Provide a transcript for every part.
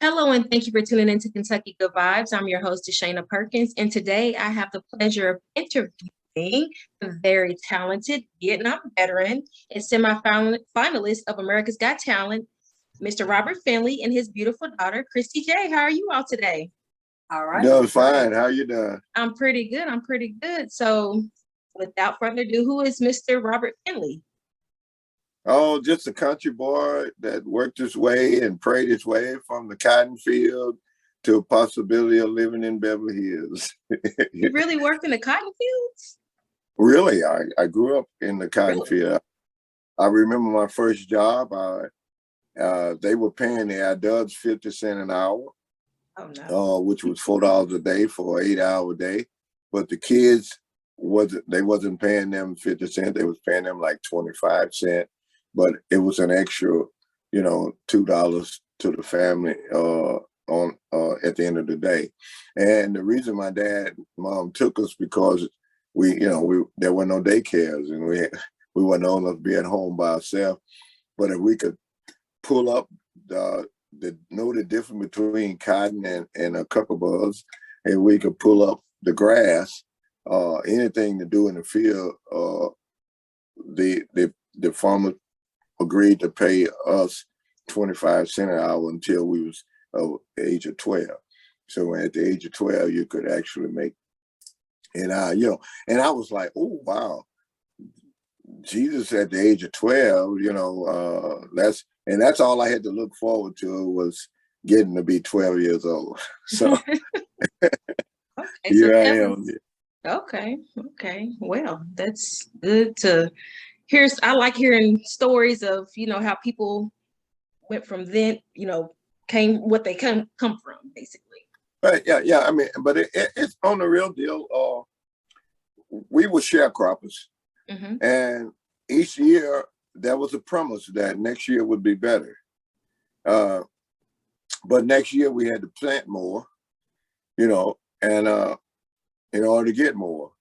Hello, and thank you for tuning into Kentucky Good Vibes. I'm your host, Dishayna Perkins, and today I have the pleasure of interviewing the very talented Vietnam veteran and semi-finalist of America's Got Talent, Mr. Robert Findley, and his beautiful daughter, Christy J. How are you all today? All right. Doing fine. How you doing? I'm pretty good. I'm pretty good. So, without further ado, who is Mr. Robert Findley? Oh, just a country boy that worked his way and prayed his way from the cotton field to a possibility of living in Beverly Hills. You really worked in the cotton fields? Really, I grew up in the cotton Really? field. I remember my first job. They were paying the adults 50 cents an hour, Oh, no. which was $4 a day for an 8-hour day. But the kids wasn't paying them 50 cents. They was paying them like 25 cents. But it was an extra, $2 to the family at the end of the day. And the reason my dad and mom took us because there were no daycares and we weren't old enough to be at home by ourselves. But if we could pull up know the difference between cotton and a cucumber, and we could pull up the grass, anything to do in the field, the farmer agreed to pay us 25 cents an hour until we was age of 12. So at the age of 12, you could actually make, and I was like, oh, wow, Jesus at the age of 12, that's all I had to look forward to was getting to be 12 years old. So Okay, I am. Okay. Well, that's good to hear. I like hearing stories of, how people went from then, what they come from, basically. Right, yeah. I mean, but it's on the real deal. We were sharecroppers, and each year there was a promise that next year would be better. But next year we had to plant more, and in order to get more.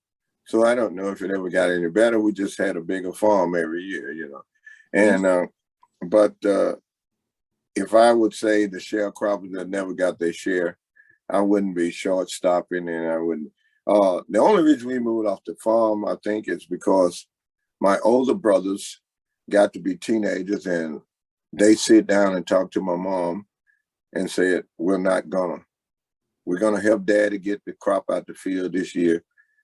So I don't know if it ever got any better. We just had a bigger farm every year, And but if I would say the sharecroppers that never got their share, I wouldn't be short stopping, and I wouldn't. The only reason we moved off the farm, I think, is because my older brothers got to be teenagers, and they sit down and talk to my mom and said, we're gonna help Daddy get the crop out the field this year,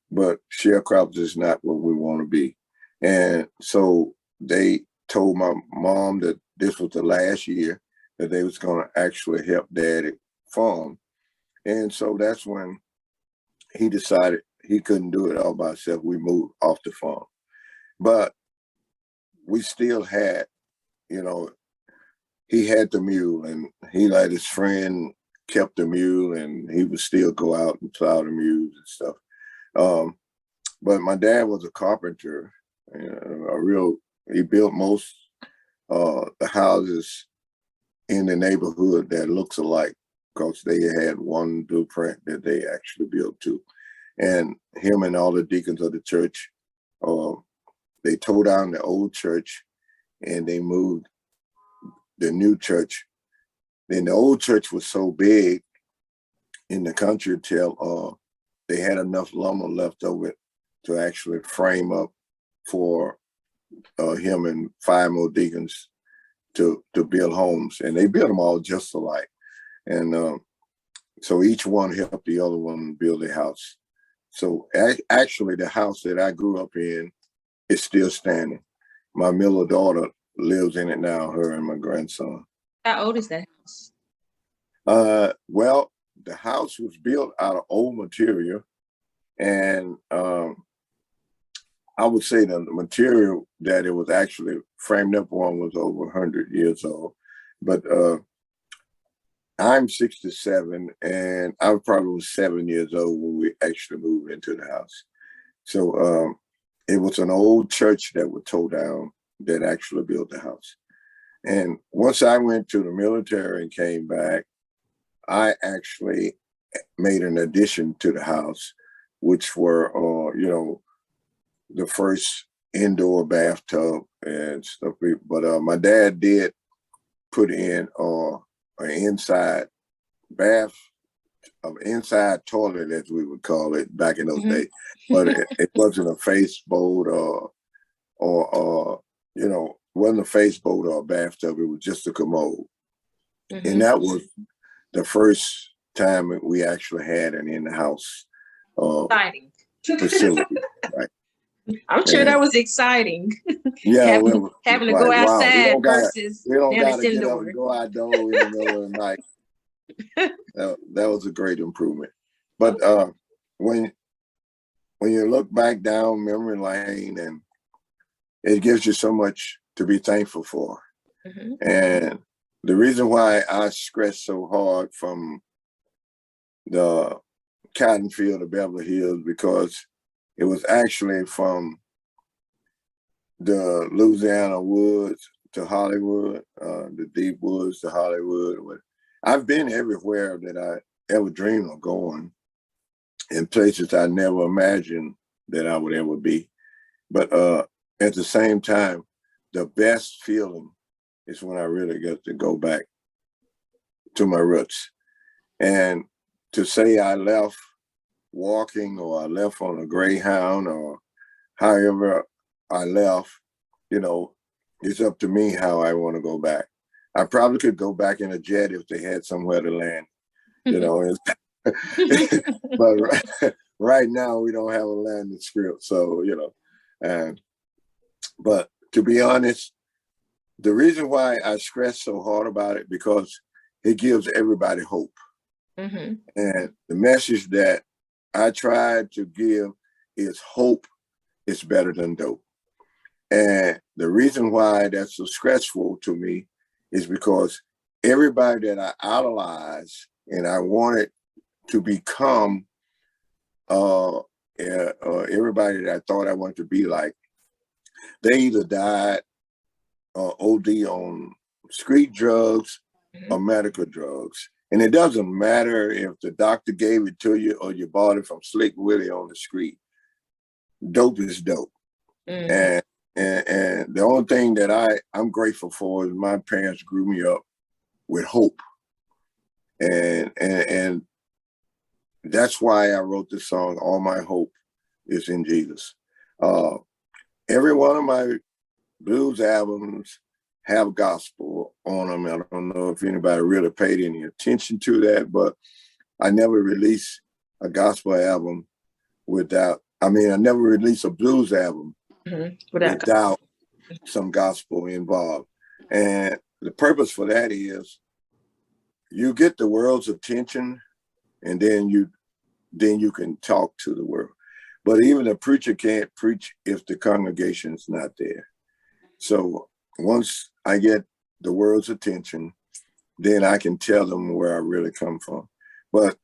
but sharecroppers is not what we want to be. And so they told my mom that this was the last year that they was going to actually help Daddy farm. And so that's when he decided he couldn't do it all by himself. We moved off the farm. But we still had, he had the mule, and he let his friend kept the mule, and he would still go out and plow the mules and stuff. But my dad was a carpenter, he built most the houses in the neighborhood that looks alike, because they had one blueprint that they actually built too. And him and all the deacons of the church, they tore down the old church and they moved the new church. Then the old church was so big in the country till they had enough lumber left over to actually frame up for him and 5 more deacons to build homes. And they built them all just alike. And so each one helped the other one build a house. So actually the house that I grew up in is still standing. My middle daughter lives in it now, her and my grandson. How old is that house? Well, the house was built out of old material, and I would say the material that it was actually framed up on was over 100 years old. But I'm 67, and I probably was 7 years old when we actually moved into the house. So it was an old church that was tore down that actually built the house. And once I went to the military and came back, I actually made an addition to the house, which were, the first indoor bathtub and stuff. But my dad did put in an inside bath of inside toilet, as we would call it back in those days, but it wasn't a face boat or wasn't a face boat or a bathtub. It was just a commode, and that was the first time we actually had an in-the-house facility. Right. I'm sure that was exciting. Yeah, having to go outside versus we don't got to get up and go outdoors in the middle of the night. That was a great improvement. But when you look back down memory lane, and it gives you so much to be thankful for. And the reason why I scratched so hard from the cotton field of Beverly Hills, because it was actually from the Louisiana woods to Hollywood, the deep woods to Hollywood. I've been everywhere that I ever dreamed of going, in places I never imagined that I would ever be. But at the same time, the best feeling is when I really get to go back to my roots. And to say I left walking, or I left on a Greyhound, or however I left, it's up to me how I want to go back. I probably could go back in a jet if they had somewhere to land, but right now we don't have a landing script. So, but to be honest, the reason why I stress so hard about it, because it gives everybody hope. And the message that I tried to give is hope is better than dope. And the reason why that's so stressful to me is because everybody that I idolize and I wanted to become, everybody that I thought I wanted to be like, they either died or OD on street drugs or medical drugs. And it doesn't matter if the doctor gave it to you or you bought it from Slick Willie on the street. Dope is dope. And the only thing that I'm grateful for is my parents grew me up with hope. And that's why I wrote this song, All My Hope is in Jesus. Every one of my blues albums have gospel on them. I don't know if anybody really paid any attention to that, but I never released a gospel album I never released a blues album without some gospel involved. And the purpose for that is you get the world's attention, and then you can talk to the world. But even a preacher can't preach if the congregation's not there. So once I get the world's attention, then I can tell them where I really come from. But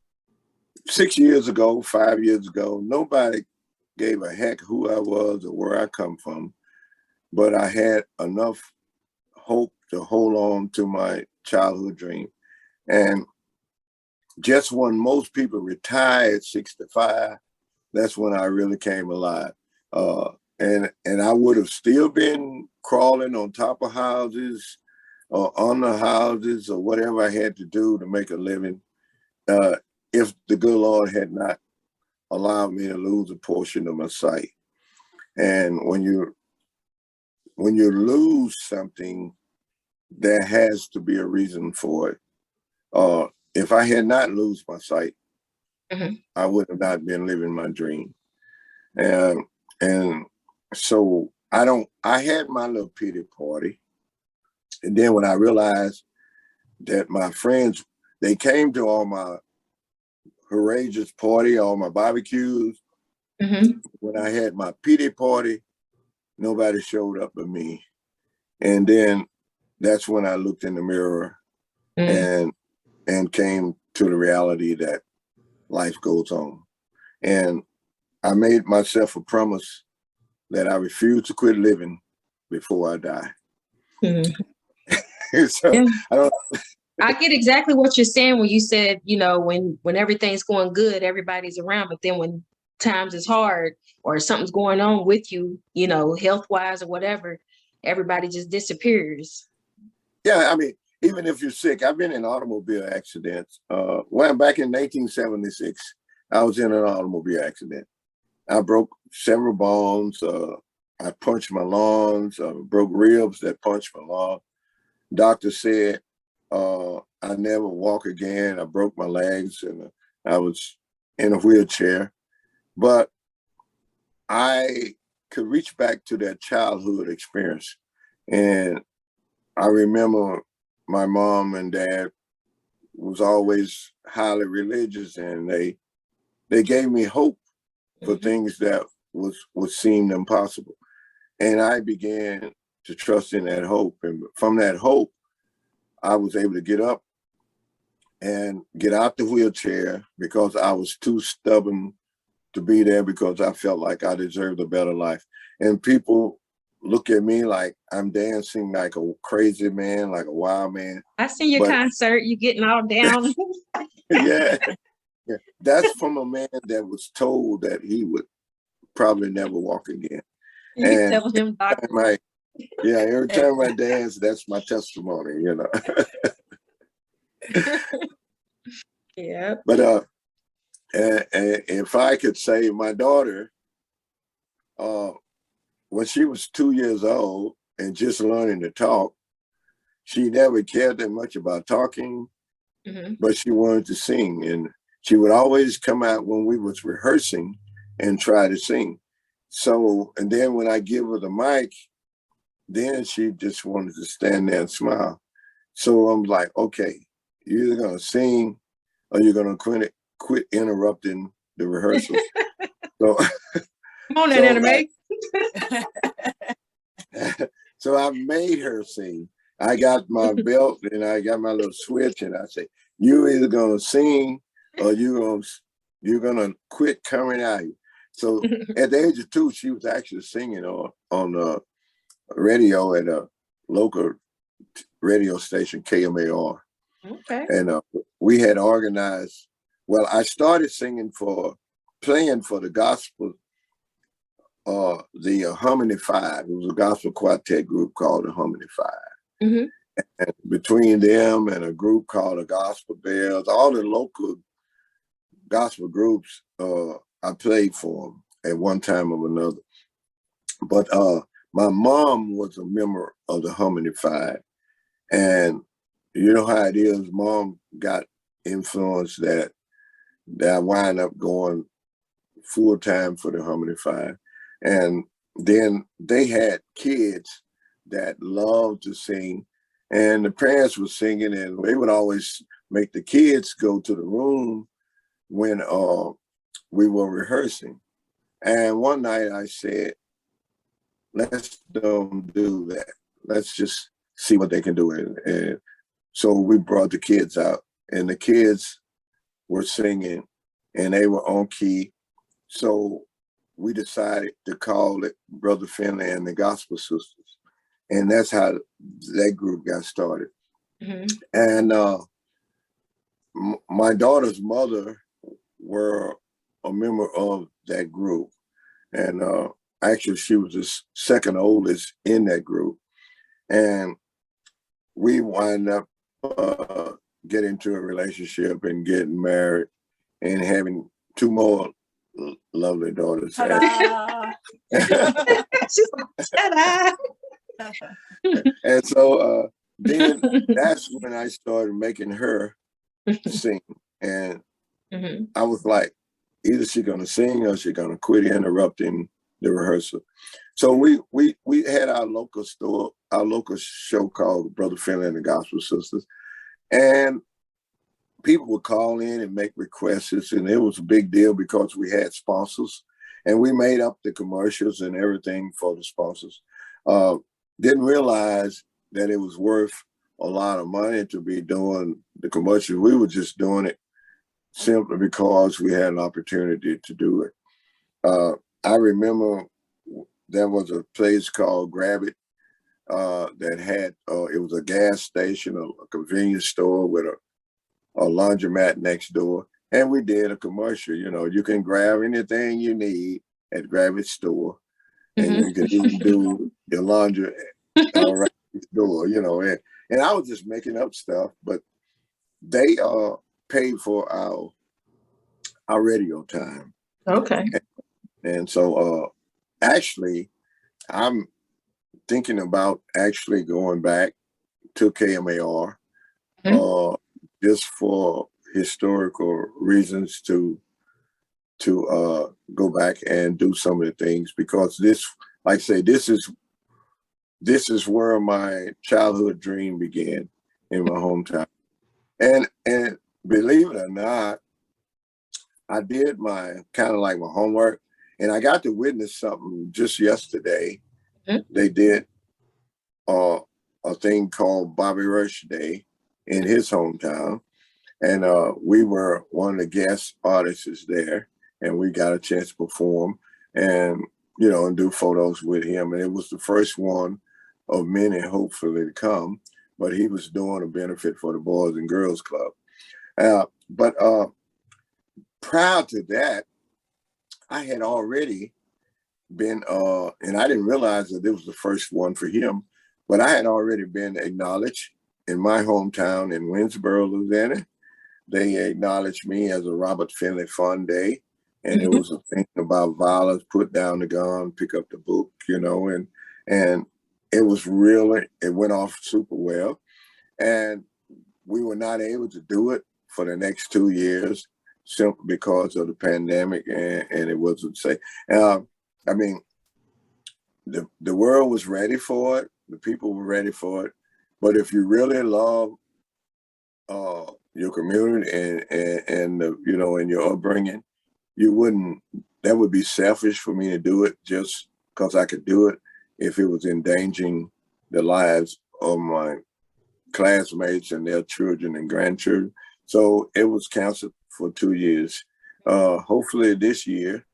6 years ago, 5 years ago, nobody gave a heck who I was or where I come from. But I had enough hope to hold on to my childhood dream. And just when most people retire at 65, that's when I really came alive. And I would have still been crawling on top of houses or under houses or whatever I had to do to make a living, if the good Lord had not allowed me to lose a portion of my sight. And when you lose something, there has to be a reason for it. If I had not lost my sight, I would have not been living my dream. And so I had my little pity party. And then when I realized that my friends, they came to all my courageous party, all my barbecues. When I had my pity party, nobody showed up but me. And then that's when I looked in the mirror and came to the reality that life goes on. And I made myself a promise that I refuse to quit living before I die. So I get exactly what you're saying when you said, when everything's going good, everybody's around. But then when times is hard or something's going on with you, health-wise or whatever, everybody just disappears. Yeah, even if you're sick, I've been in automobile accidents. Well, back in 1976, I was in an automobile accident. I broke several bones. I punched my lungs, broke ribs that punched my lung. Doctor said I never walk again. I broke my legs and I was in a wheelchair. But I could reach back to that childhood experience. And I remember my mom and dad was always highly religious, and they gave me hope for things that would seem impossible. And I began to trust in that hope. And from that hope, I was able to get up and get out the wheelchair because I was too stubborn to be there, because I felt like I deserved a better life. And people look at me like I'm dancing like a crazy man, like a wild man. I seen your concert, you getting all down. Yeah. That's from a man that was told that he would probably never walk again. You tell him, doctor. Every time I dance, that's my testimony, you know. Yeah. But if I could say, my daughter, when she was 2 years old and just learning to talk, she never cared that much about talking, but she wanted to sing. And she would always come out when we was rehearsing and try to sing. So, and then when I give her the mic, then she just wanted to stand there and smile. So I'm like, okay, you're either gonna sing or you're gonna quit interrupting the rehearsal. So, come on, anime. So I made her sing. I got my belt and I got my little switch, and I say, "You either gonna sing or you're gonna quit coming out here." So at the age of 2, she was actually singing on the radio at a local radio station, KMAR. Okay. And we had organized. Well, I started playing for the gospel. The Harmony Five. It was a gospel quartet group called the Harmony Five. And between them and a group called the Gospel Bells, all the local gospel groups, I played for them at one time or another. But my mom was a member of the Harmony Five, and you know how it is. Mom got influence that I wind up going full time for the Harmony Five. And then they had kids that loved to sing, and the parents were singing, and they would always make the kids go to the room when we were rehearsing. And one night I said, let's don't do that. Let's just see what they can do. And so we brought the kids out, and the kids were singing, and they were on key. So we decided to call it Brother Findley and the Gospel Sisters. And that's how that group got started. And my daughter's mother were a member of that group. And actually, she was the second oldest in that group. And we wind up getting into a relationship and getting married and having 2 more lovely daughters. She's like, ta-da. And so then that's when I started making her sing. And I was like, either she's gonna sing or she's gonna quit interrupting the rehearsal. So we had our local show called Brother Findley and the Gospel Sisters. And people would call in and make requests, and it was a big deal because we had sponsors, and we made up the commercials and everything for the sponsors. Didn't realize that it was worth a lot of money to be doing the commercials. We were just doing it simply because we had an opportunity to do it. I remember there was a place called Grab It that had, it was a gas station, a convenience store with a laundromat next door. And we did a commercial, you know, you can grab anything you need at Grab It store. And you can even do your laundry right next door, you know. and I was just making up stuff, but they paid for our radio time. Okay. And so actually, I'm thinking about actually going back to KMAR just for historical reasons to go back and do some of the things, because this, like I say, this is where my childhood dream began, in my hometown. And believe it or not, I did my kind of like my homework, and I got to witness something just yesterday. They did a thing called Bobby Rush Day in his hometown, and we were one of the guest artists there, and we got a chance to perform and and do photos with him. And it was the first one of many, hopefully, to come. But he was doing a benefit for the Boys and Girls Club. But prior to that, I had already been, and I didn't realize that it was the first one for him, but I had already been acknowledged in my hometown in Winsboro, Louisiana. They acknowledged me as a Robert Findley Fun Day. And it was a thing about violence, put down the gun, pick up the book, and it was really, it went off super well. And we were not able to do it for the next 2 years simply because of the pandemic, and it wasn't safe. I mean, the world was ready for it. The people were ready for it. But if you really love your community and and your upbringing, that would be selfish for me to do it just because I could do it if it was endangering the lives of my classmates and their children and grandchildren. So it was canceled for 2 years. Hopefully this year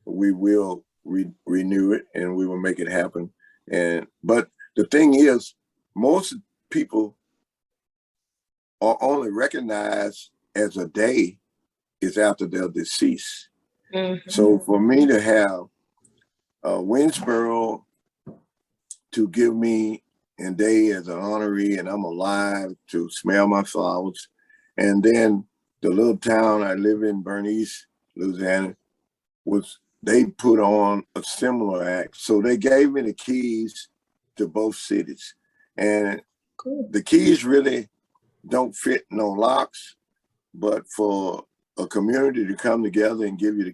we will renew it and we will make it happen. But the thing is, most people are only recognized as a day is after they're deceased. So for me to have Winsboro to give me a day as an honoree and I'm alive to smell my flowers, and then the little town I live in, Bernice, Louisiana, they put on a similar act. So they gave me the keys to both cities, and the keys really don't fit no locks, but for a community to come together and give you the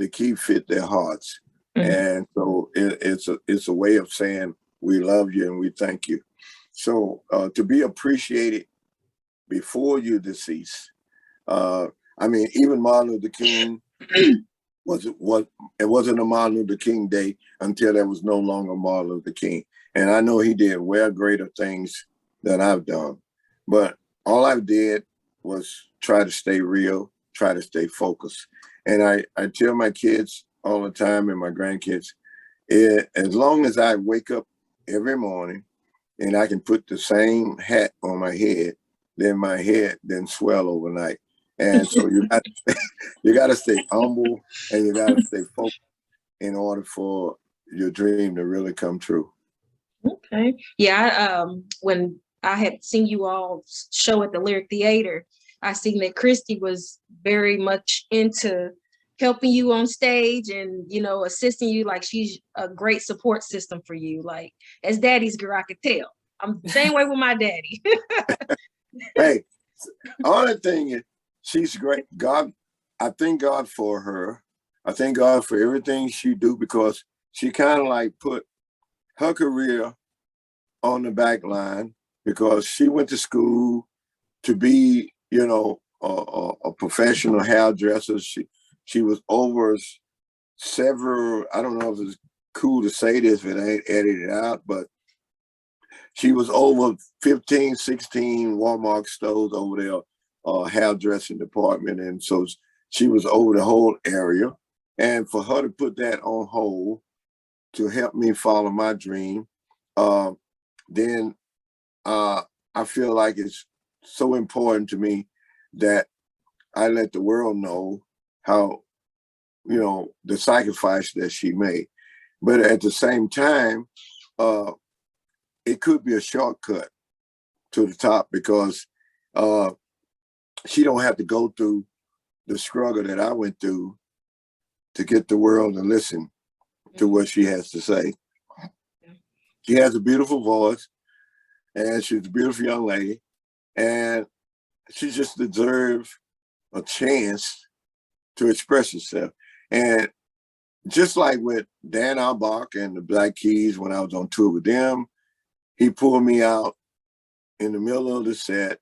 key fit their hearts. And so it's a way of saying we love you and we thank you. So to be appreciated before you decease. I mean, even Martin Luther King it wasn't a Martin Luther King Day until there was no longer Martin Luther King. And I know he did well greater things than I've done. But all I did was try to stay real, try to stay focused. And I tell my kids all the time and my grandkids, as long as I wake up every morning and I can put the same hat on my head, then my head didn't swell overnight. And so you got to stay humble and you got to stay focused in order for your dream to really come true. Okay. Yeah. When I had seen you all show at the Lyric Theater, I seen that Christy was very much into helping you on stage and, assisting you. Like, she's a great support system for you. Like, as daddy's girl, I could tell. I'm the same way with my daddy. Hey, only thing is, she's great. I thank God for her. I thank God for everything she do, because she kind of like put her career on the back line, because she went to school to be, a professional hairdresser. She was over several, I don't know if it's cool to say this if it ain't edited out, but she was over 15, 16 Walmart stores over there, hairdressing department. And so she was over the whole area. And for her to put that on hold to help me follow my dream, then I feel like it's so important to me that I let the world know how, the sacrifice that she made. But at the same time, it could be a shortcut to the top because she don't have to go through the struggle that I went through to get the world to listen to what she has to say. She has a beautiful voice, and she's a beautiful young lady, and she just deserves a chance to express herself. And just like with Dan Albach and the Black Keys, when I was on tour with them, he pulled me out in the middle of the set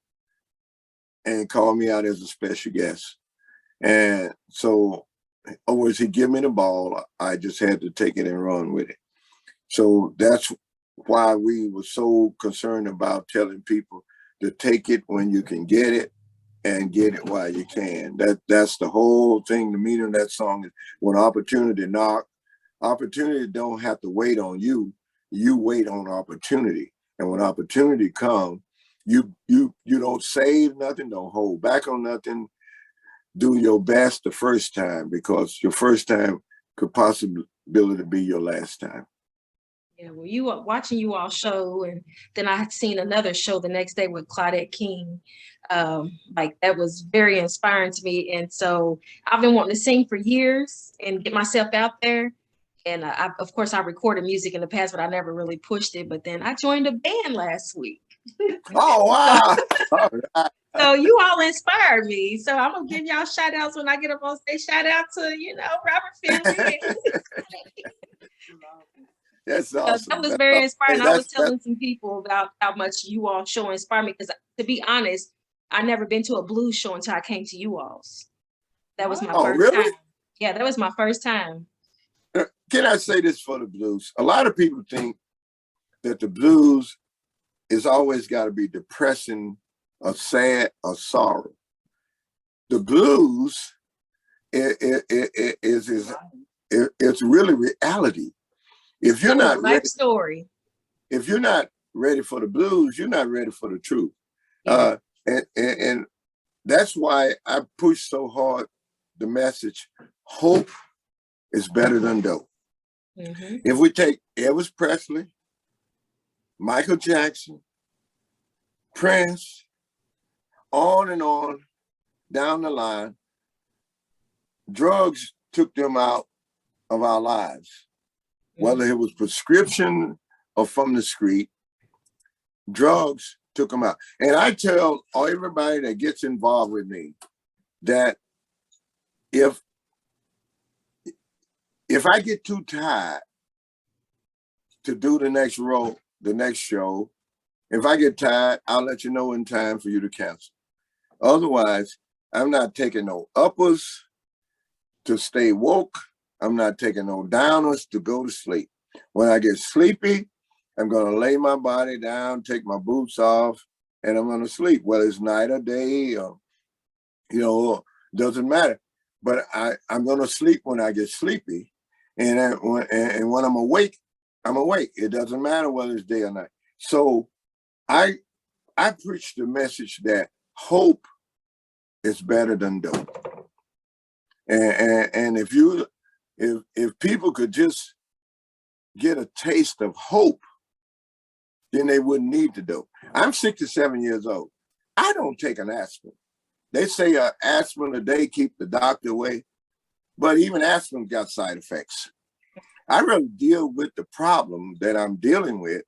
and called me out as a special guest. And so, always he give me the ball, I just had to take it and run with it. So that's why we were so concerned about telling people to take it when you can get it and get it while you can. That's the whole thing. The meaning of that song is when opportunity knock, opportunity don't have to wait on you. You wait on opportunity. And when opportunity comes, you don't save nothing, don't hold back on nothing. Do your best the first time, because your first time could possibly be your last time. Yeah, well, you were watching you all show, and then I had seen another show the next day with Claudette King. Like that was very inspiring to me. And so I've been wanting to sing for years and get myself out there. And of course, I recorded music in the past, but I never really pushed it. But then I joined a band last week. Oh, wow. All right. So you all inspired me. So I'm gonna give y'all shout outs when I get up on stage. Shout out to, Robert Findley. That's awesome. That was That's very awesome. inspiring. Hey, I was telling some people about how much you all show inspire me, because to be honest, I never been to a blues show until I came to you all's. That was my first really? time. Yeah, that was my first time. Can I say this for the blues? A lot of people think that the blues is always got to be depressing or sad or sorrow. The blues it's really reality. If you're not life ready, story. If you're not ready for the blues, you're not ready for the truth. Yeah. And that's why I push so hard the message: hope is better than dope. Mm-hmm. If we take Elvis Presley, Michael Jackson, Prince, on and on down the line, drugs took them out of our lives. Whether it was prescription or from the street, drugs took them out. And I tell everybody that gets involved with me that if I get too tired to do the next show, if I get tired, I'll let you know in time for you to cancel. Otherwise, I'm not taking no uppers to stay woke. I'm not taking no downers to go to sleep. When I get sleepy, I'm going to lay my body down, take my boots off, and I'm going to sleep. Whether it's night or day, or, doesn't matter. But I'm going to sleep when I get sleepy. And when I'm awake, I'm awake. It doesn't matter whether it's day or night. So I preach the message that hope is better than dope. And if people could just get a taste of hope, then they wouldn't need the dope. I'm 67 years old. I don't take an aspirin. They say an aspirin a day keep the doctor away, but even aspirin got side effects. I rather deal with the problem that I'm dealing with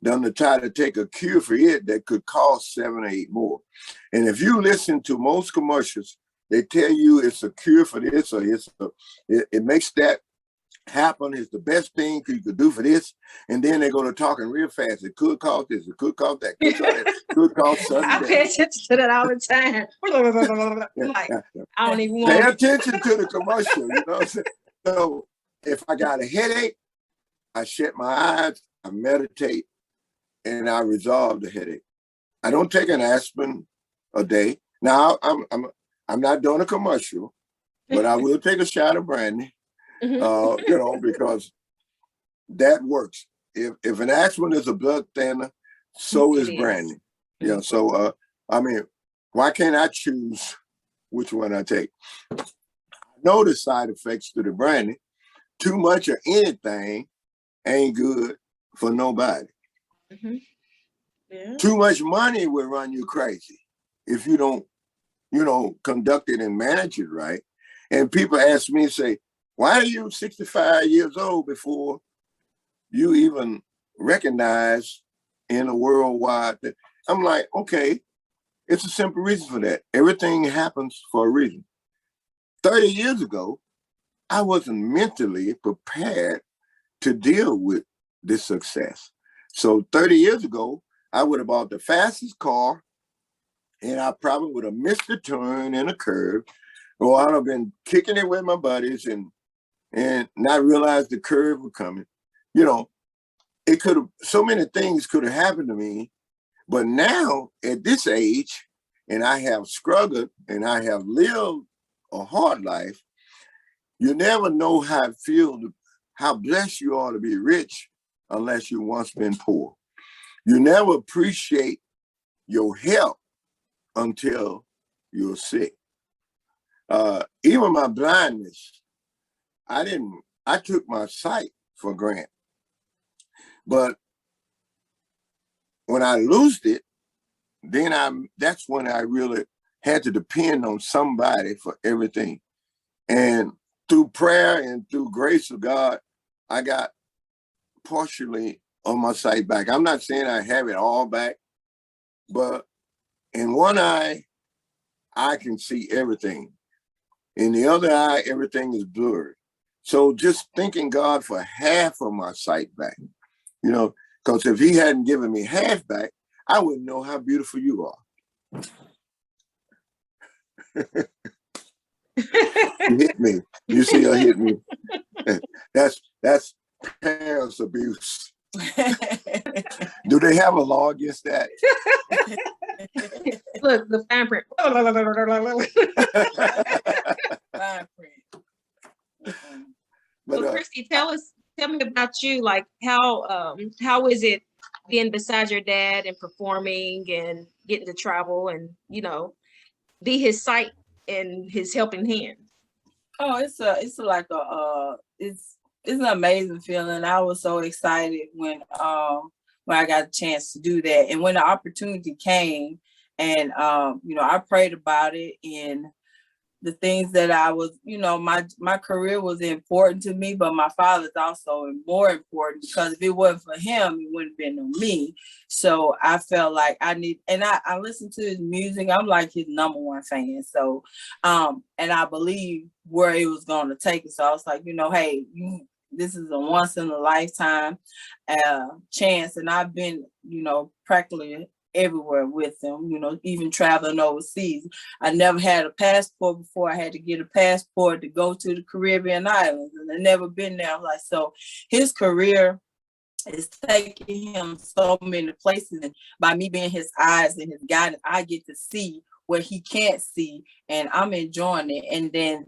than to try to take a cure for it that could cost 7 or 8 more. And if you listen to most commercials, they tell you it's a cure for this, or it makes that happen, is the best thing you could do for this. And then they go to talking real fast. It could cause this, it could cause that, could cause sudden death. I pay attention to that all the time. I don't even want Pay attention to the commercial, you know what I'm saying? So if I got a headache, I shut my eyes, I meditate, and I resolve the headache. I don't take an aspirin a day. Now I'm not doing a commercial, but I will take a shot of brandy, because that works. If an aspirin is a blood thinner, so is brandy. Yeah. So why can't I choose which one I take? I know the side effects to the brandy. Too much of anything ain't good for nobody. Mm-hmm. Yeah. Too much money will run you crazy if you don't, conduct it and manage it right. And people ask me, say, why are you 65 years old before you even recognize in a worldwide? I'm like, okay, it's a simple reason for that. Everything happens for a reason. 30 years ago, I wasn't mentally prepared to deal with this success. So 30 years ago, I would have bought the fastest car, and I probably would have missed a turn and a curve, or I'd have been kicking it with my buddies and not realize the curve was coming. It could have, so many things could have happened to me. But now at this age, and I have struggled and I have lived a hard life, you never know how it feels, how blessed you are to be rich unless you once been poor. You never appreciate your health until you're sick. Even my blindness, I took my sight for granted. But when I lost it, then that's when I really had to depend on somebody for everything. And through prayer and through grace of God, I got partially on my sight back. I'm not saying I have it all back, but in one eye, I can see everything. In the other eye, everything is blurred. So just thanking God for half of my sight back, because if he hadn't given me half back, I wouldn't know how beautiful you are. You hit me. You see her hit me. That's parents abuse. Do they have a law against that? Look, the fine print. Fine print. So Christy, tell me about you. Like how is it being beside your dad and performing and getting to travel and be his sight and his helping hand? Oh, it's an amazing feeling. I was so excited when I got a chance to do that, and when the opportunity came, and I prayed about it, and the things that I was, my career was important to me, but my father's also more important, because if it wasn't for him, it wouldn't have been on me. So I felt like I listened to his music. I'm like his number one fan. So, and I believe where it was going to take us. So I was like, hey, this is a once in a lifetime chance. And I've been, practically everywhere with them, even traveling overseas. I never had a passport before. I had to get a passport to go to the Caribbean islands, and I've never been there. Like, so his career is taking him so many places, and by me being his eyes and his guidance, I get to see what he can't see, and I'm enjoying it. And then,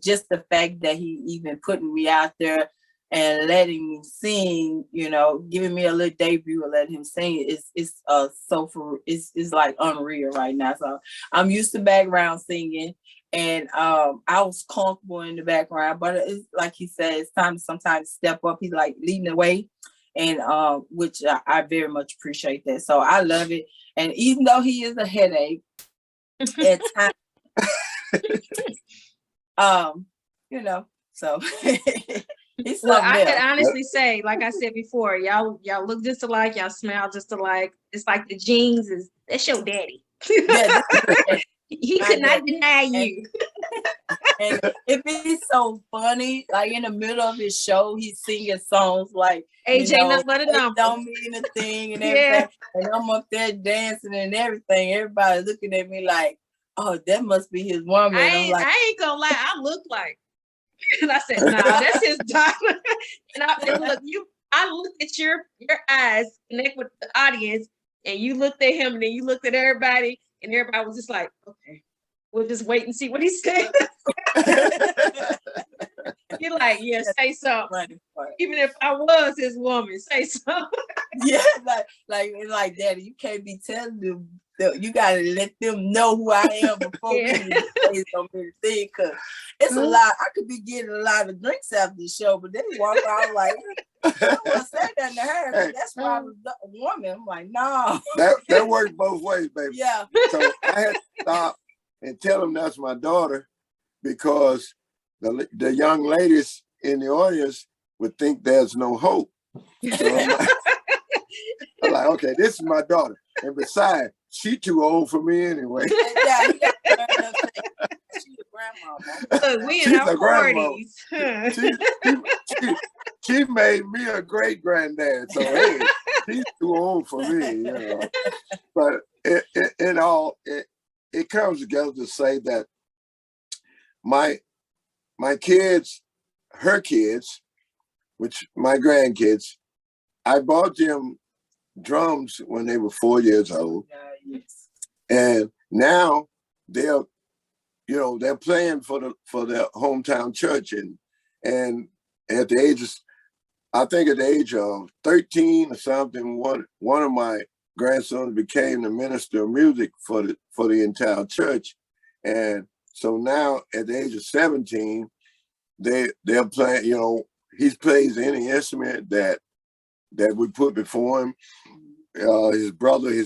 just the fact that he even putting me out there and letting me sing, giving me a little debut and letting him sing, it's like unreal right now. So I'm used to background singing, and I was comfortable in the background, but it's like he said, it's time to sometimes step up. He's like leading the way, and which I very much appreciate that. So I love it. And even though he is a headache at times, so Well, I could honestly say, like I said before, y'all look just alike, y'all smell just alike. It's like the genes that's your daddy. Yeah, he could not deny you. And if it's so funny, like in the middle of his show, he's singing songs like AJ nothing but a number. Don't mean a thing and everything. Yeah. And I'm up there dancing and everything. Everybody looking at me like, oh, that must be his woman. I ain't gonna lie, I look like. And I said, nah, that's his daughter. I looked at your eyes connect with the audience, and you looked at him, and then you looked at everybody, and everybody was just like, okay, we'll just wait and see what he said. You're like, yeah, say something. Even if I was his woman, say something. Yeah, like Daddy, you can't be telling them. You gotta let them know who I am before we even say so many things. Cause it's a lot. I could be getting a lot of drinks after the show, but they walk out like, I don't want to say nothing to her. But that's why I was a woman. I'm like, no. That worked both ways, baby. Yeah. So I had to stop and tell them that's my daughter, because the young ladies in the audience would think there's no hope. So I'm like, okay, this is my daughter. And besides, she too old for me anyway. Yeah, you got to she's a grandma. We in our 40s. She made me a great granddad. So hey, she's too old for me, you know. But it comes together to say that my kids, her kids, which my grandkids, I bought them drums when they were 4 years old. Yes. And now they're playing for their hometown church. And at the age of, I think at the age of 13 or something, one of my grandsons became the minister of music for the entire church. And so now at the age of 17, they're playing, he plays any instrument that we put before him. His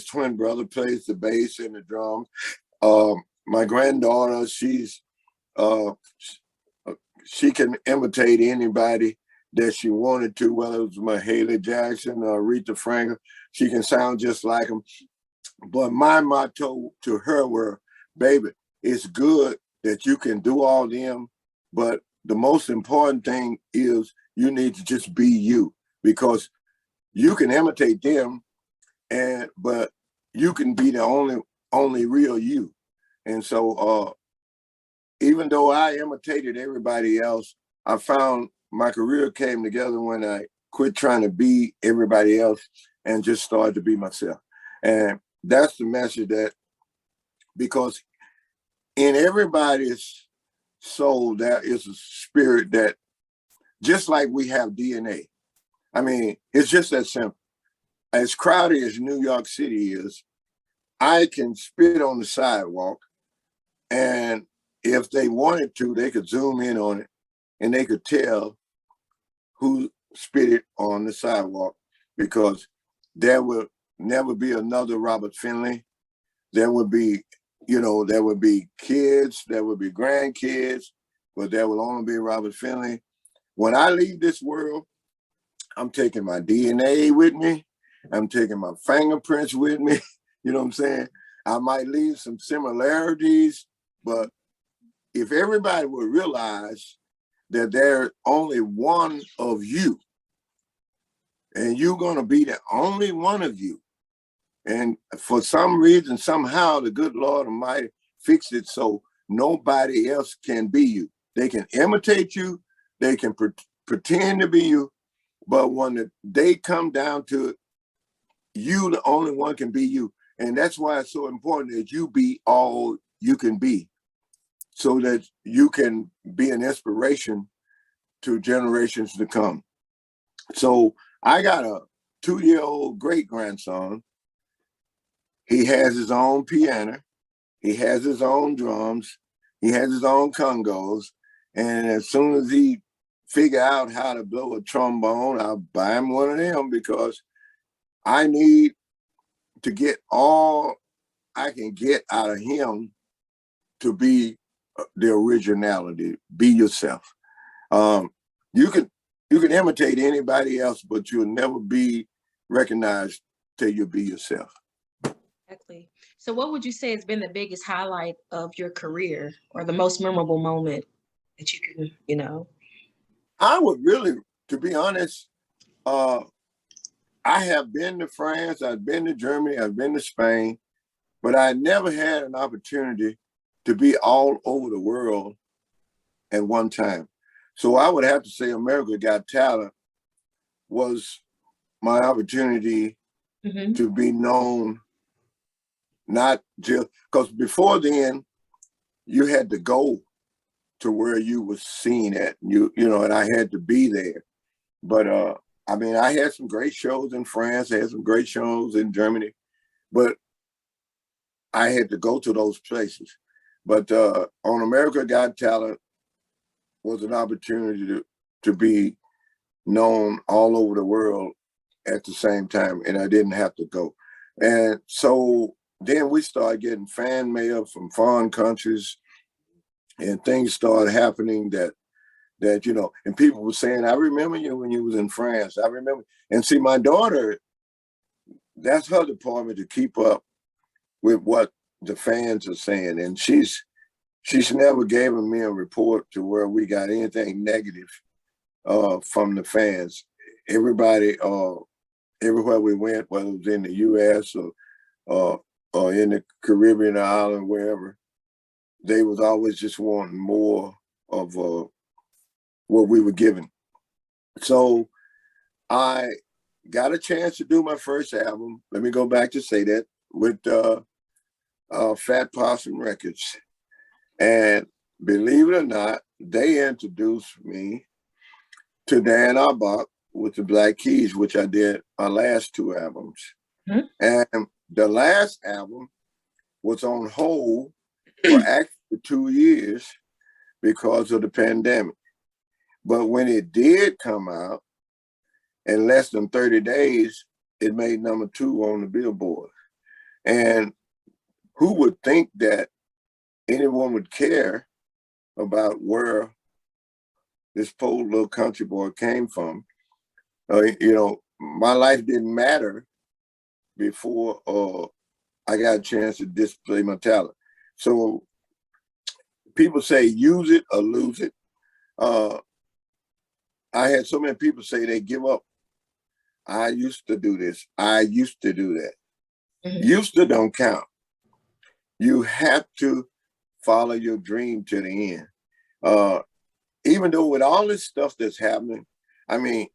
twin brother plays the bass and the drums. My granddaughter, she can imitate anybody that she wanted to, whether it was Mahalia Jackson or Aretha Franklin. She can sound just like them. But my motto to her were, baby, it's good that you can do all them, but the most important thing is you need to just be you, because you can imitate them, but you can be the only real you. And so even though I imitated everybody else, I found my career came together when I quit trying to be everybody else and just started to be myself. And that's the message, that because in everybody's soul, there is a spirit that, just like we have DNA. I mean, it's just that simple. As crowded as New York City is, I can spit on the sidewalk, and if they wanted to, they could zoom in on it and they could tell who spit it on the sidewalk, because there will never be another Robert Findley. There would be, there would be kids, there would be grandkids, but there will only be Robert Findley. When I leave this world, I'm taking my DNA with me. I'm taking my fingerprints with me. You know what I'm saying? I might leave some similarities, but if everybody would realize that there's only one of you, and you're going to be the only one of you, and for some reason, somehow, the good Lord Almighty fixed it so nobody else can be you. They can imitate you, they can pretend to be you, but when they come down to it, you, the only one, can be you. And that's why it's so important that you be all you can be, so that you can be an inspiration to generations to come. So I got a 2-year-old great-grandson. He has his own piano. He has his own drums. He has his own congos. And as soon as he figure out how to blow a trombone, I'll buy him one of them, because I need to get all I can get out of him to be the originality. Be yourself. You can imitate anybody else, but you'll never be recognized till you be yourself. Exactly. So what would you say has been the biggest highlight of your career, or the most memorable moment that you can, I would really, to be honest, I have been to France, I've been to Germany, I've been to Spain, but I never had an opportunity to be all over the world at one time. So I would have to say America Got Talent was my opportunity to be known, not just, because before then, you had to go to where you was seen at, and I had to be there. But I mean, I had some great shows in France, I had some great shows in Germany, but I had to go to those places. But on America Got Talent was an opportunity to be known all over the world at the same time, and I didn't have to go. And so then we started getting fan mail from foreign countries, and things started happening that and people were saying, I remember you when you was in France. I remember. And see, my daughter, that's her department to keep up with what the fans are saying. And she's never given me a report to where we got anything negative from the fans. Everybody, everywhere we went, whether it was in the US or in the Caribbean island, wherever, they was always just wanting more of what we were given. So I got a chance to do my first album. Let me go back to say that, with Fat Possum Records. And believe it or not, they introduced me to Dan Auerbach with the Black Keys, which I did my last two albums. Mm-hmm. And the last album was on hold for actually 2 years because of the pandemic. But when it did come out, in less than 30 days, it made number 2 on the Billboard. And who would think that anyone would care about where this poor little country boy came from? My life didn't matter before I got a chance to display my talent. So people say use it or lose it. I had so many people say they give up. I used to do this. I used to do that. Mm-hmm. Used to don't count. You have to follow your dream to the end. Even though with all this stuff that's happening, I mean,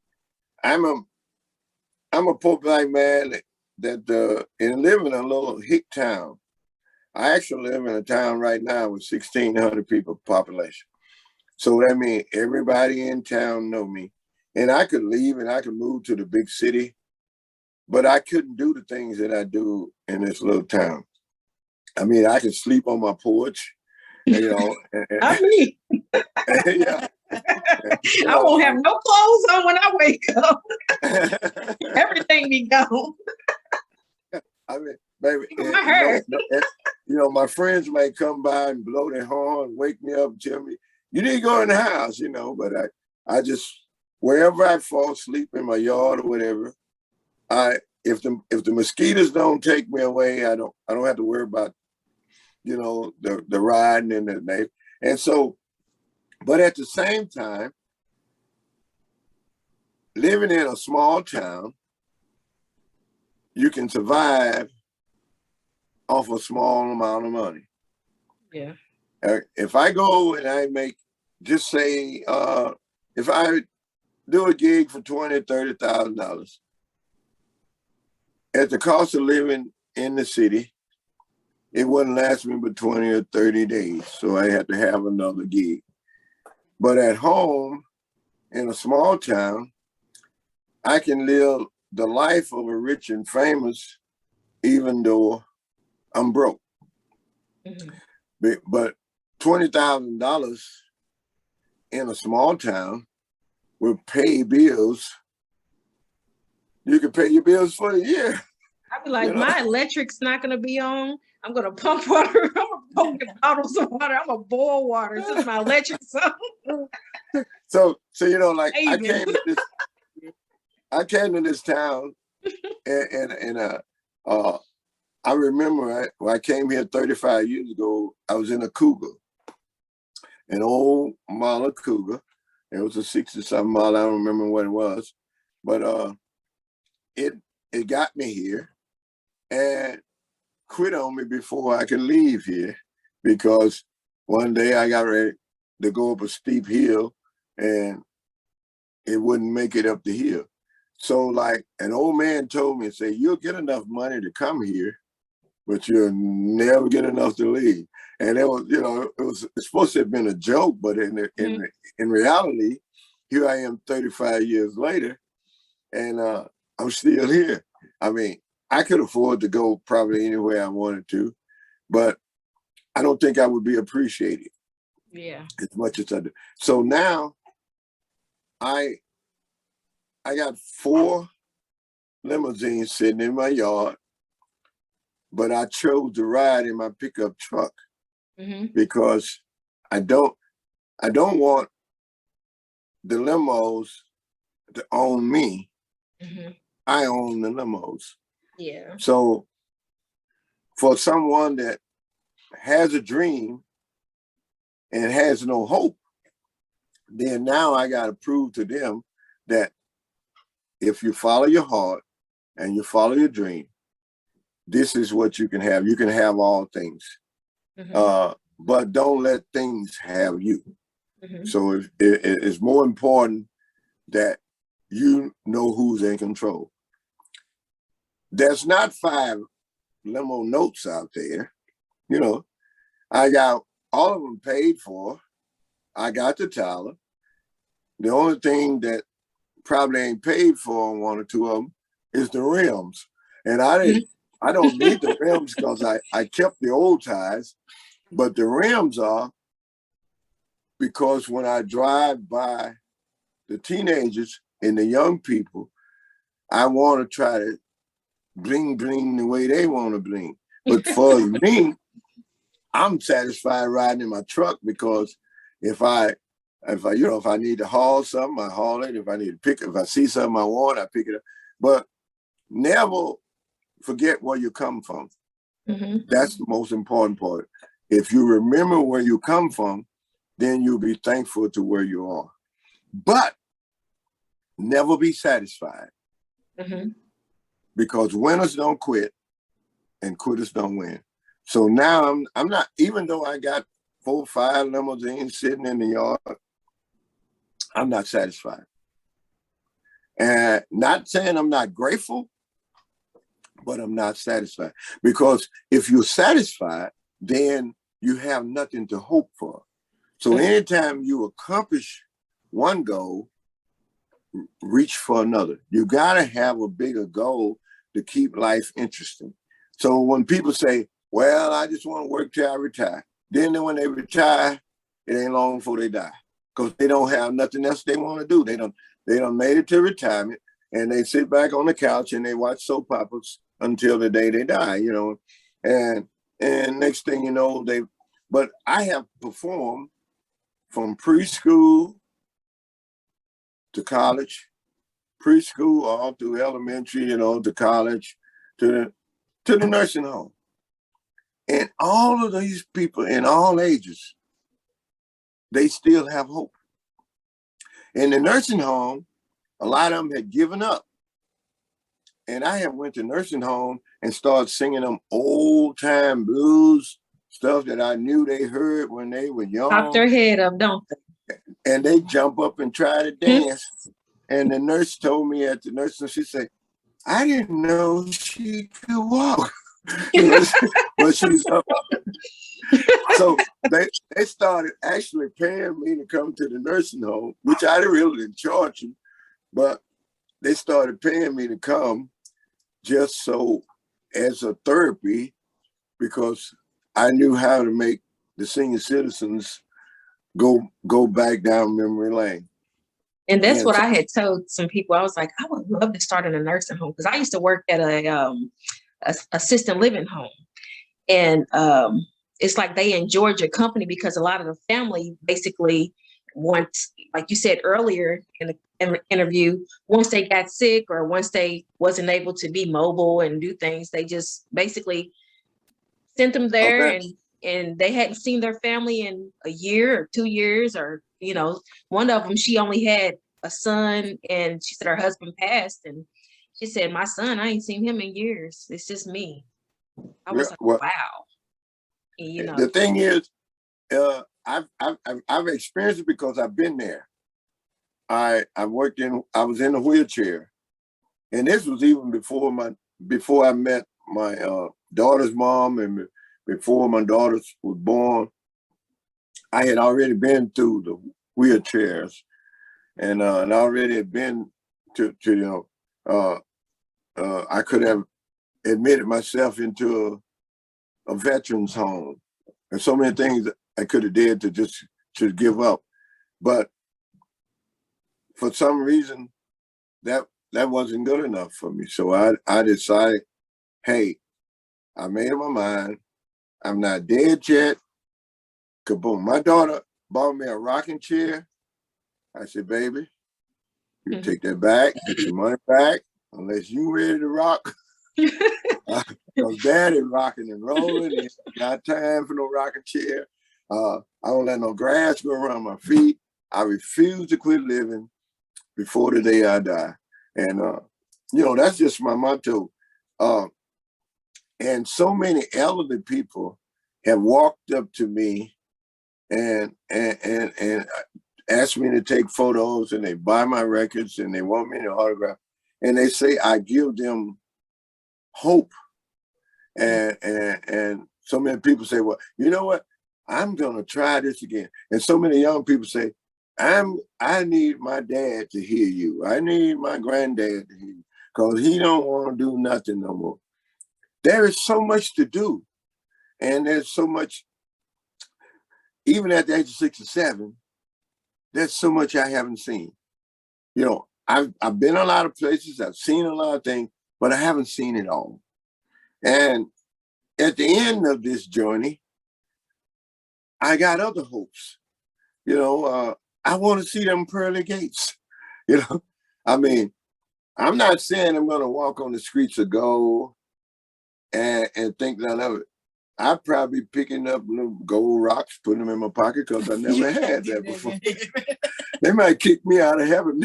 I'm a poor black man that live in a little hick town. I actually live in a town right now with 1,600 people population. So that means everybody in town know me. And I could leave and I could move to the big city, but I couldn't do the things that I do in this little town. I mean, I could sleep on my porch, I mean, yeah. I won't have no clothes on when I wake up. Everything be gone. I mean, baby, my my friends may come by and blow their horn, wake me up, and tell me, you need to go in the house, but I just, wherever I fall asleep in my yard or whatever, if the mosquitoes don't take me away, I don't have to worry about, the riding and the neighbor. And so, but at the same time, living in a small town, you can survive off a small amount of money. Yeah. If I go and I make, just say, if I do a gig for $20,000, $30,000, at the cost of living in the city, it wouldn't last me but 20 or 30 days. So I had to have another gig. But at home, in a small town, I can live the life of a rich and famous, even though I'm broke. Mm-hmm. But $20,000 in a small town will pay bills. You can pay your bills for the year. I'd be like, my electric's not going to be on. I'm going to pump water. I'm going to pump bottles of water. I'm going to boil water since my electric's on. So I came to this town and I remember when I came here 35 years ago, I was in a Cougar, an old model Cougar. It was a 60-something model. I don't remember what it was, but it got me here and quit on me before I could leave here, because one day I got ready to go up a steep hill and it wouldn't make it up the hill. So like an old man told me, say, you'll get enough money to come here, but you'll never get enough to leave. And it was, it's supposed to have been a joke, but in reality, here I am 35 years later, and I'm still here. I mean, I could afford to go probably anywhere I wanted to, but I don't think I would be appreciated as much as I do. So now I got 4 limousines sitting in my yard, but I chose to ride in my pickup truck because I don't want the limos to own me. I own the limos. Yeah. So for someone that has a dream and has no hope, then now I got to prove to them that if you follow your heart and you follow your dream, this is what you can have. You can have all things, but don't let things have you. So it's more important that you know who's in control. There's not 5 limo notes out there. You know, I got all of them paid for. I got the Tyler. The only thing that probably ain't paid for on 1 or 2 of them is the rims. And I don't need the rims because I kept the old tires, but the rims are because when I drive by the teenagers and the young people, I want to try to bling bling the way they want to bling. But for me, I'm satisfied riding in my truck because if I need to haul something, I haul it. If I need to pick it, if I see something I want, I pick it up. But never forget where you come from. That's the most important part. If you remember where you come from, then you'll be thankful to where you are. But never be satisfied. Because winners don't quit and quitters don't win. So now I'm not, even though I got 4 or 5 limousines sitting in the yard, I'm not satisfied. And not saying I'm not grateful, but I'm not satisfied. Because if you're satisfied, then you have nothing to hope for. So anytime you accomplish one goal, reach for another. You got to have a bigger goal to keep life interesting. So when people say, well, I just want to work till I retire, then when they retire, it ain't long before they die because they don't have nothing else they want to do. They don't made it to retirement and they sit back on the couch and they watch soap operas until the day they die, you know. And next thing you know, but I have performed from preschool to college, preschool all through elementary, you know, to college, to the nursing home. And all of these people in all ages, they still have hope. In the nursing home, a lot of them had given up. And I have went to nursing home and started singing them old time blues, stuff that I knew they heard when they were young. Pop their head up, don't they? And they jump up and try to dance. And the nurse told me at the nursing, she said, I didn't know she could walk. But she's up. So they started actually paying me to come to the nursing home, which I really didn't charge them, but they started paying me to come just so as a therapy because I knew how to make the senior citizens go back down memory lane. And that's what I had told some people. I was like, I would love to start in a nursing home because I used to work at a assisted living home. And it's like they enjoyed your company because a lot of the family basically once, like you said earlier in the interview, once they got sick or once they wasn't able to be mobile and do things, they just basically sent them there. And they hadn't seen their family in a year or 2 years, or, you know, one of them, she only had a son and she said her husband passed. And she said, my son, I ain't seen him in years. It's just me. I was like, wow. And, you know, the thing is, I've experienced it because I've been there. I was in a wheelchair. And this was even before I met my daughter's mom and before my daughters was born. I had already been through the wheelchairs and already had been to you know, I could have admitted myself into a veterans home, and so many things I could have did to give up. But for some reason, that wasn't good enough for me. So I decided, hey, I made up my mind. I'm not dead yet. Kaboom. My daughter bought me a rocking chair. I said, baby, you take that back, get your money back, unless you ready to rock. Because Daddy rocking and rolling. It's not time for no rocking chair. I don't let no grass go around my feet. I refuse to quit living before the day I die. And, that's just my motto. And so many elderly people have walked up to me and asked me to take photos, and they buy my records and they want me to autograph. And they say I give them hope. And so many people say, well, you know what? I'm gonna try this again. And so many young people say, I need my dad to hear you. I need my granddad to hear you, because he don't want to do nothing no more. There is so much to do. And there's so much, even at the age of 67, there's so much I haven't seen. I've been a lot of places, I've seen a lot of things, but I haven't seen it all. And at the end of this journey, I got other hopes. I want to see them pearly gates. I mean, I'm not saying I'm going to walk on the streets of gold and think none of it. I'd probably be picking up little gold rocks, putting them in my pocket, because I never had that before. They might kick me out of heaven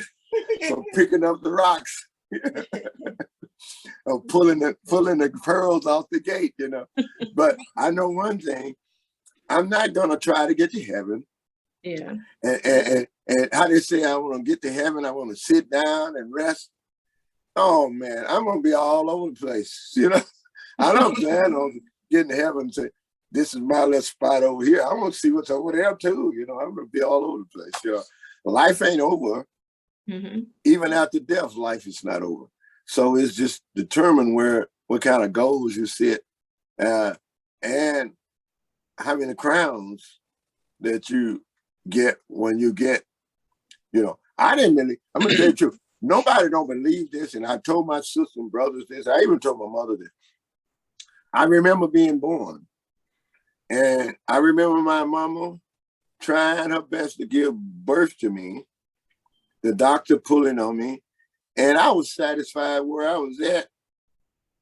for picking up the rocks. Or pulling the pearls off the gate, But I know one thing, I'm not gonna try to get to heaven. Yeah. And how they say I want to get to heaven, I want to sit down and rest. Oh man, I'm gonna be all over the place. I don't plan on getting to heaven and say, this is my little spot over here. I want to see what's over there too. I'm gonna be all over the place. Life ain't over. Mm-hmm. Even after death, life is not over. So it's just determine what kind of goals you set, and how many crowns that you get when you get, I didn't really, I'm gonna tell you the truth. Nobody don't believe this. And I told my sisters and brothers this. I even told my mother this. I remember being born, and I remember my mama trying her best to give birth to me, the doctor pulling on me. And I was satisfied where I was at.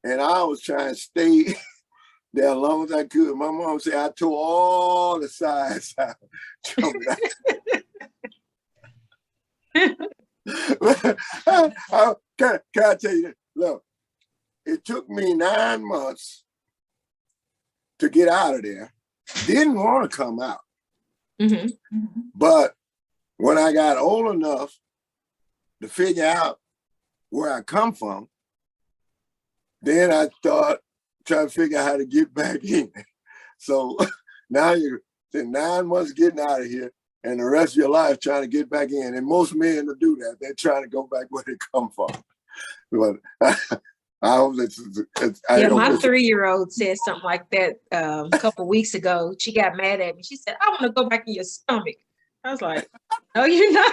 And I was trying to stay there as long as I could. My mom said, I tore all the sides out. Can I tell you this? Look, it took me 9 months to get out of there. Didn't want to come out. Mm-hmm. But when I got old enough to figure out where I come from, then I start trying to figure out how to get back in. So now you're 9 months getting out of here, and the rest of your life trying to get back in. And most men will do that. They're trying to go back where they come from. But I hope that's. My 3-year-old said something like that a couple of weeks ago. She got mad at me. She said, I want to go back in your stomach. I was like, no, you're not.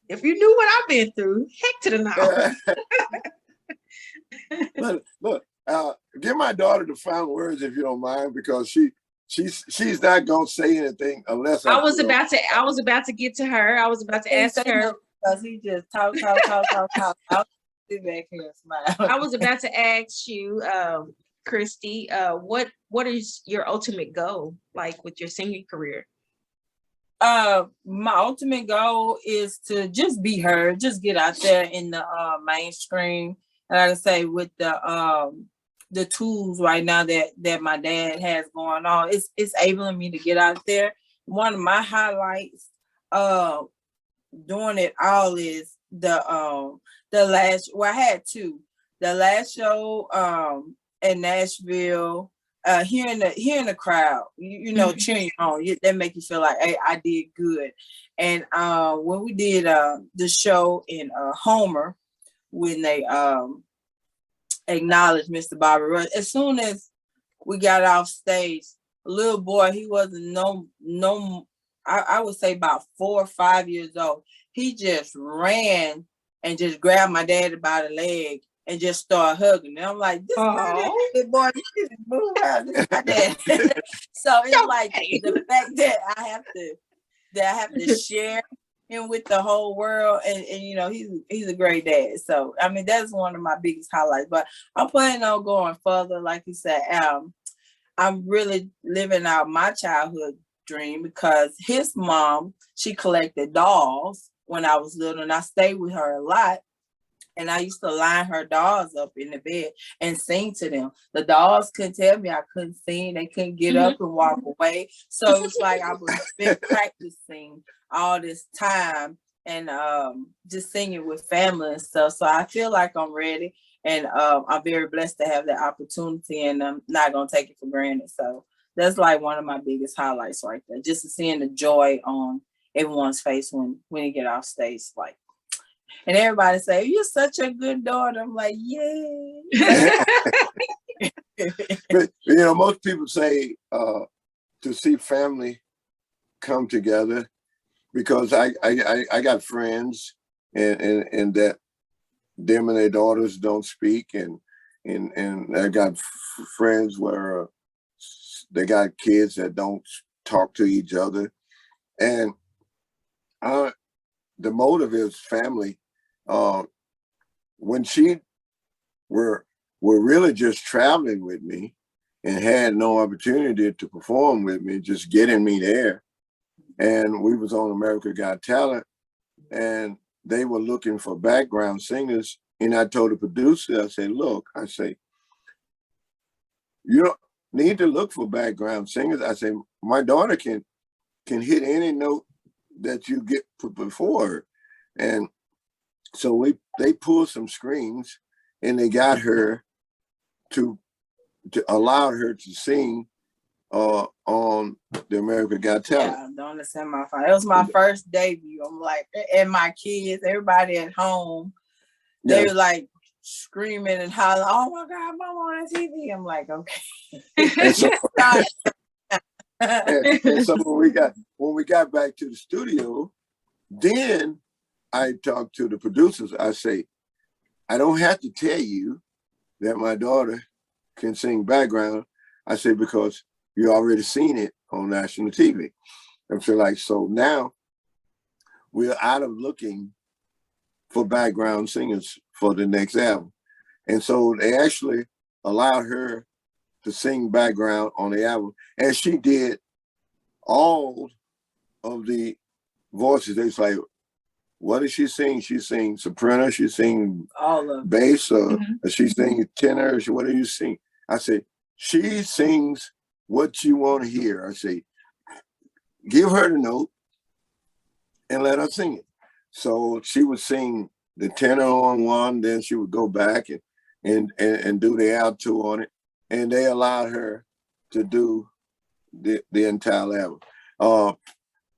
If you knew what I've been through, heck to the no. Look, give my daughter the final words if you don't mind, because she's not gonna say anything unless I was about to get to her. I was about to ask her, because he just talk. I'll sit back here and smile. I was about to ask you, Christy, what is your ultimate goal like with your singing career? My ultimate goal is to just be heard, just get out there in the mainstream. And like I say, with the tools right now that my dad has going on, it's enabling me to get out there. One of my highlights doing it all is the last, well, I had 2. The last show in Nashville, hearing the crowd, you know, cheering you on, that make you feel like, hey, I did good. And when we did the show in Homer, when they acknowledged Mr. Bobby Rush, as soon as we got off stage, a little boy, he wasn't I would say about 4 or 5 years old. He just ran and just grabbed my daddy by the leg and just started hugging. And I'm like, this is not it, boy. You need to move out. This is my dad. So it's like the fact that I have to share him with the whole world, and you know, he's a great dad. So I mean, that's one of my biggest highlights. But I'm planning on going further, like you said. I'm really living out my childhood dream because his mom, she collected dolls when I was little, and I stayed with her a lot. And I used to line her dolls up in the bed and sing to them. The dolls couldn't tell me I couldn't sing. They couldn't get up and walk away. So it's like I was been practicing all this time and just singing with family and stuff. So I feel like I'm ready. And I'm very blessed to have that opportunity, and I'm not going to take it for granted. So that's like one of my biggest highlights right there, just to seeing the joy on everyone's face when you get off stage. Like, and everybody say, you're such a good daughter. I'm like, yay. But, you know, most people say to see family come together, because I got friends and that them and their daughters don't speak, and I got friends where they got kids that don't talk to each other, and the motive is family. When she were really just traveling with me and had no opportunity to perform with me, just getting me there, and we was on America Got Talent, and they were looking for background singers. And I told the producer, I said, look, I say, you don't need to look for background singers. I say, my daughter can hit any note that you get before her. And so they pulled some strings and they got her to allow her to sing on the America Got Talent. Yeah, on the semifinal. It was my first debut. I'm like, and my kids, everybody at home, they were like screaming and hollering, oh my God, Mama on TV. I'm like, okay. And so when we got back to the studio, then I talked to the producers. I say, I don't have to tell you that my daughter can sing background. I say, because you already seen it on national TV. And so like, so now we're out of looking for background singers for the next album. And so they actually allowed her to sing background on the album. And she did all of the voices. They was like, what does she sing? She sings soprano, she sings all of bass, or she sings tenor, what do you sing? I say, she sings what you want to hear. I say, give her the note and let her sing it. So she would sing the tenor on one, then she would go back and do the alto on it. And they allowed her to do the entire album.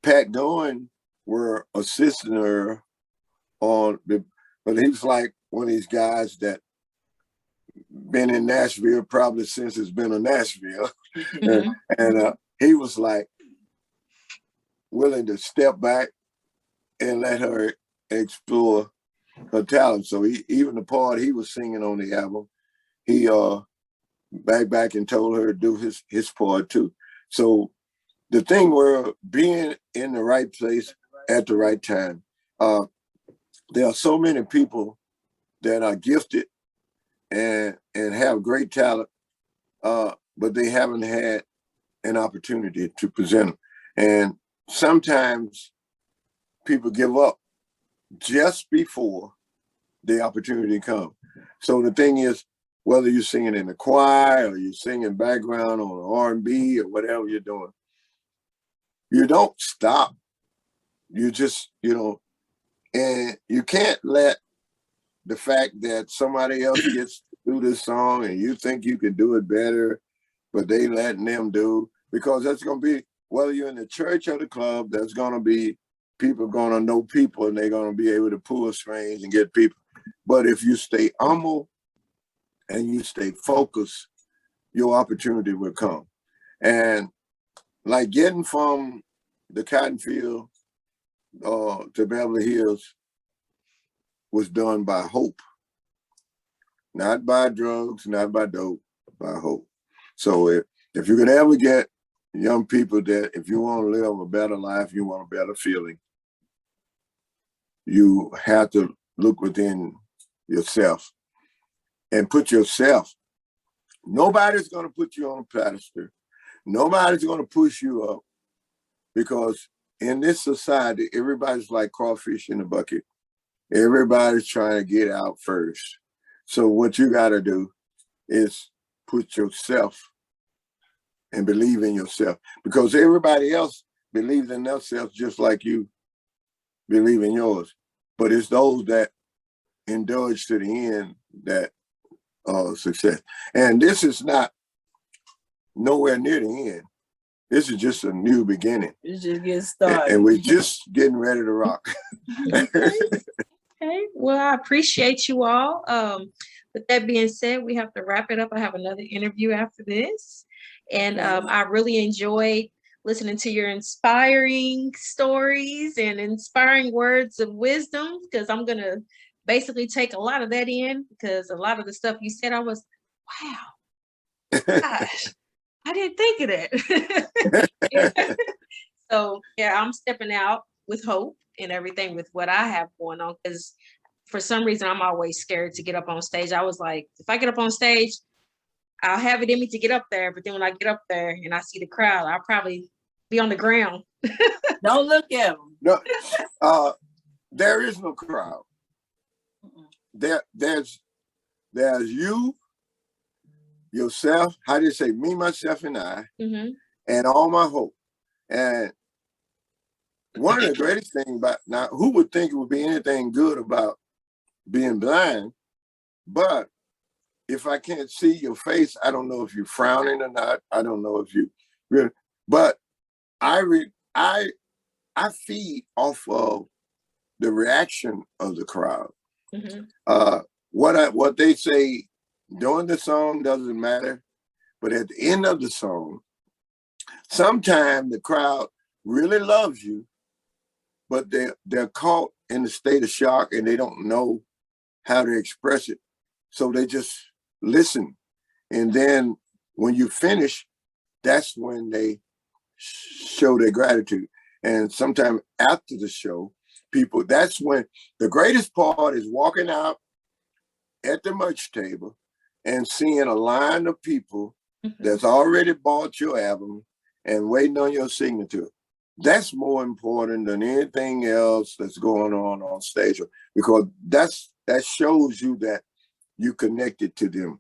Pat Doan were assisting her on but he was like one of these guys that been in Nashville probably since it's been in Nashville. And he was like willing to step back and let her explore her talent. So even the part he was singing on the album, he back and told her to do his part too. So the thing were being in the right place at the right time. There are so many people that are gifted and have great talent, but they haven't had an opportunity to present them. And sometimes people give up just before the opportunity comes. So the thing is, whether you're singing in the choir or you're singing background on R&B or whatever you're doing, you don't stop. You just, and you can't let the fact that somebody else gets to do this song and you think you can do it better but they letting them do, because that's going to be, whether you're in the church or the club, there's going to be people going to know people, and they're going to be able to pull strings and get people. But if you stay humble and you stay focused, your opportunity will come. And like getting from the cotton field to Beverly Hills was done by hope, not by drugs, not by dope, by hope. So if you could ever get young people that if you want to live a better life, you want a better feeling, you have to look within yourself and put yourself. Nobody's going to put you on a pedestal. Nobody's going to push you up, because in this society, everybody's like crawfish in a bucket. Everybody's trying to get out first. So what you got to do is put yourself and believe in yourself, because everybody else believes in themselves just like you believe in yours. But it's those that indulge to the end that success. And this is not nowhere near the end. This is just a new beginning. It's just getting started. And we're just getting ready to rock. Okay. Well, I appreciate you all. With that being said, we have to wrap it up. I have another interview after this. And I really enjoyed listening to your inspiring stories and inspiring words of wisdom, because I'm going to basically take a lot of that in, because a lot of the stuff you said, I was, wow, gosh, I didn't think of that. So, yeah, I'm stepping out with hope and everything with what I have going on, because for some reason, I'm always scared to get up on stage. I was like, if I get up on stage, I'll have it in me to get up there. But then when I get up there and I see the crowd, I'll probably be on the ground. Don't look at them. No, there is no crowd. There's you, yourself. How do you say, me, myself, and I, and all my hope. And one of the greatest things about, now, who would think it would be anything good about being blind? But if I can't see your face, I don't know if you're frowning or not. I don't know if you really, but I feed off of the reaction of the crowd. What they say during the song doesn't matter, but at the end of the song, sometimes the crowd really loves you, but they're caught in a state of shock and they don't know how to express it. So they just listen. And then when you finish, that's when they show their gratitude. And sometimes after the show, people, that's when the greatest part is walking out at the merch table and seeing a line of people that's already bought your album and waiting on your signature. That's more important than anything else that's going on stage, because that shows you that you connected to them.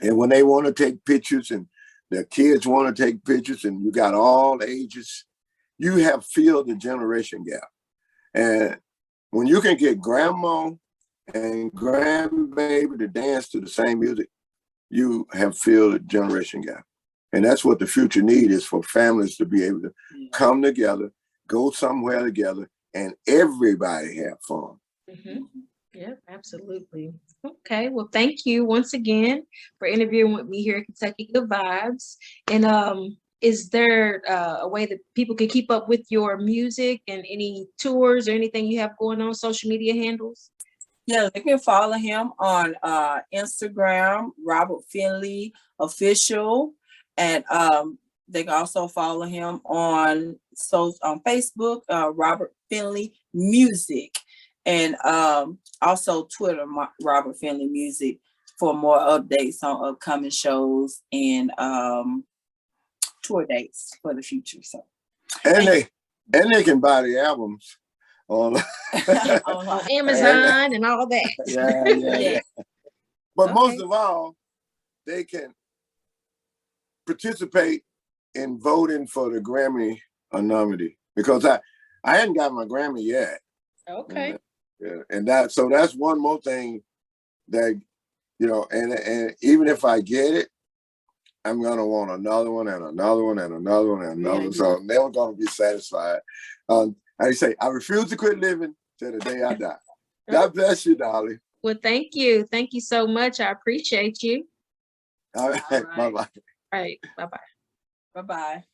And when they want to take pictures and their kids want to take pictures and you got all ages, you have filled the generation gap. And when you can get grandma and grandbaby to dance to the same music, you have filled the generation gap. And that's what the future need is, for families to be able to come together, go somewhere together, and everybody have fun. Yeah, absolutely. Okay, well, thank you once again for interviewing with me here at Kentucky Good Vibes. And is there a way that people can keep up with your music and any tours or anything you have going on, social media handles? Yeah, they can follow him on Instagram, Robert Findley Official. And they can also follow him on Facebook, Robert Findley Music, and also Twitter, Robert Findley Music, for more updates on upcoming shows and tour dates for the future. So, and they can buy the albums on Amazon and all that. Yeah. But most of all, they can participate in voting for the Grammy nominee, because I hadn't got my Grammy yet. Okay. And that's one more thing that, and even if I get it, I'm gonna want another one and another one and another one and another one. So I'm never gonna be satisfied. I say I refuse to quit living till the day I die. God bless you, darling. Well, thank you. Thank you so much. I appreciate you. All right. Bye-bye. All right. Bye-bye. Bye-bye.